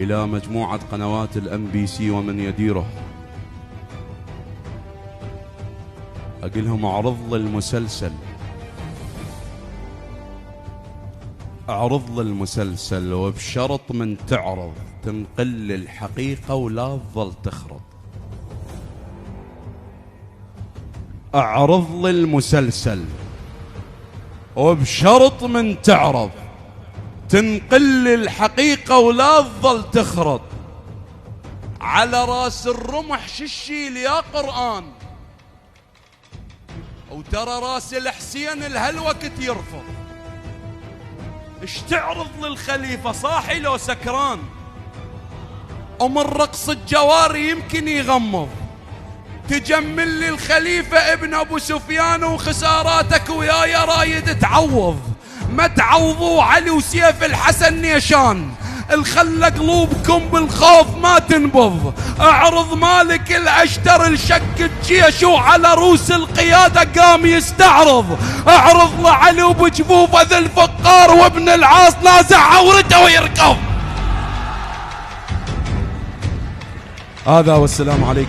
إلى مجموعة قنوات الMBC ومن يديره، أقلهم اعرض المسلسل، اعرض المسلسل، وبشرط من تعرض تنقل الحقيقة ولا تظل تخرط. اعرض المسلسل وبشرط من تعرض تنقل الحقيقة ولا تظل تخرط. على راس الرمح ششيل يا قرآن، وترى راس الحسين لهالوقت يرفض. اش تعرض للخليفة صاحي لو سكران؟ ومن رقص الجواري يمكن يغمض. تجمل لي الخليفة ابن ابو سفيان وخساراتك وياي رايد تعوض. ما تعوضوا علي وسيف الحسن نيشان، الخلى قلوبكم بالخوف ما تنبض. اعرض مالك الاشتر الشق الجيش وعلى روس القيادة قام يستعرض. اعرض لعلي وبجفوفه ذا الفقار وابن العاص نازع عورته ويركض. هذا والسلام عليكم.